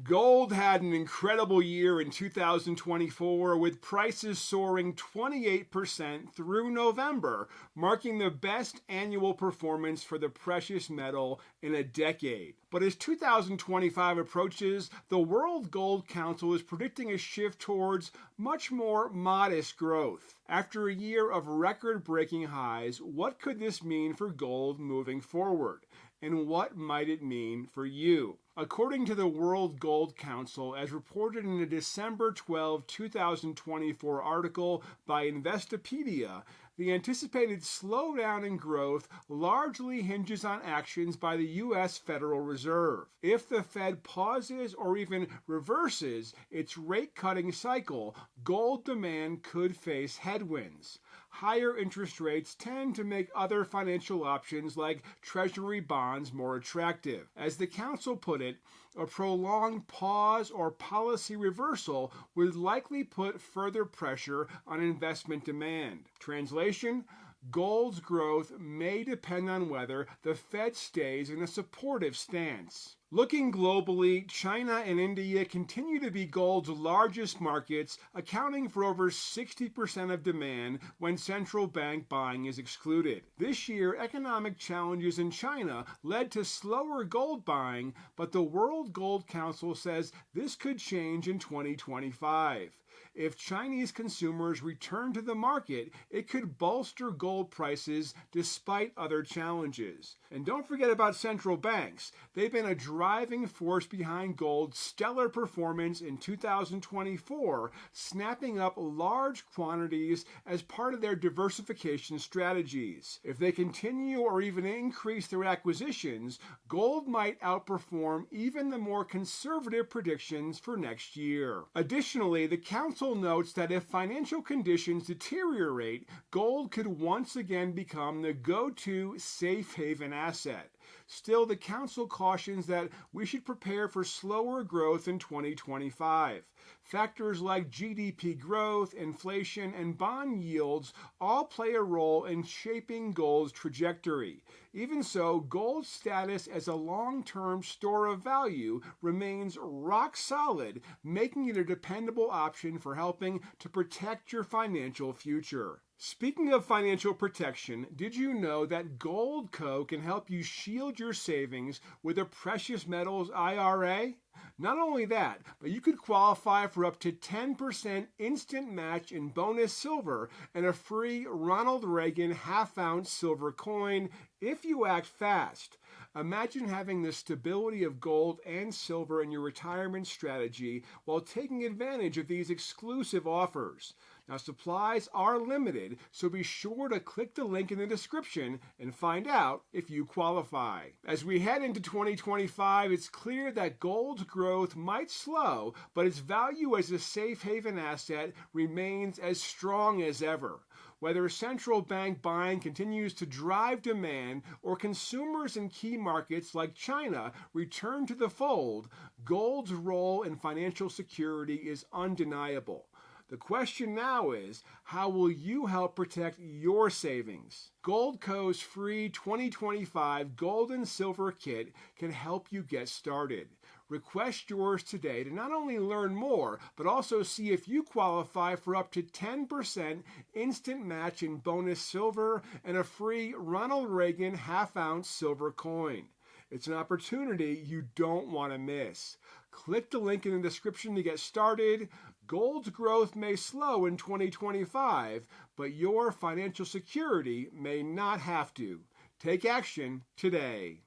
Gold had an incredible year in 2024 with prices soaring 28% through November, marking the best annual performance for the precious metal in a decade. But as 2025 approaches, the World Gold Council is predicting a shift towards much more modest growth. After a year of record-breaking highs, what could this mean for gold moving forward? And what might it mean for you? According to the World Gold Council, as reported in a December 12, 2024 article by Investopedia, the anticipated slowdown in growth largely hinges on actions by the U.S. Federal Reserve. If the Fed pauses or even reverses its rate-cutting cycle, gold demand could face headwinds. Higher interest rates tend to make other financial options like Treasury bonds more attractive. As the Council put it, a prolonged pause or policy reversal would likely put further pressure on investment demand. Translation: gold's growth may depend on whether the Fed stays in a supportive stance. Looking globally, China and India continue to be gold's largest markets, accounting for over 60% of demand when central bank buying is excluded. This year, economic challenges in China led to slower gold buying, but the World Gold Council says this could change in 2025. If Chinese consumers return to the market, it could bolster gold prices despite other challenges. And don't forget about central banks. They've been a driving force behind gold's stellar performance in 2024, snapping up large quantities as part of their diversification strategies. If they continue or even increase their acquisitions, gold might outperform even the more conservative predictions for next year. Additionally, the Council notes that if financial conditions deteriorate, gold could once again become the go-to safe haven asset. Still, the Council cautions that we should prepare for slower growth in 2025. Factors like GDP growth, inflation, and bond yields all play a role in shaping gold's trajectory. Even so, gold's status as a long-term store of value remains rock solid, making it a dependable option for helping to protect your financial future. Speaking of financial protection, did you know that Goldco can help you shield your savings with a precious metals IRA? Not only that, but you could qualify for up to 10% instant match in bonus silver and a free Ronald Reagan half-ounce silver coin if you act fast. Imagine having the stability of gold and silver in your retirement strategy while taking advantage of these exclusive offers. Now, supplies are limited, so be sure to click the link in the description and find out if you qualify. As we head into 2025, it's clear that gold's growth might slow, but its value as a safe haven asset remains as strong as ever. Whether central bank buying continues to drive demand or consumers in key markets like China return to the fold, gold's role in financial security is undeniable. The question now is, how will you help protect your savings? Goldco's free 2025 Gold and Silver Kit can help you get started. Request yours today to not only learn more, but also see if you qualify for up to 10% instant match in bonus silver and a free Ronald Reagan half-ounce silver coin. It's an opportunity you don't want to miss. Click the link in the description to get started. Gold's growth may slow in 2025, but your financial security may not have to. Take action today.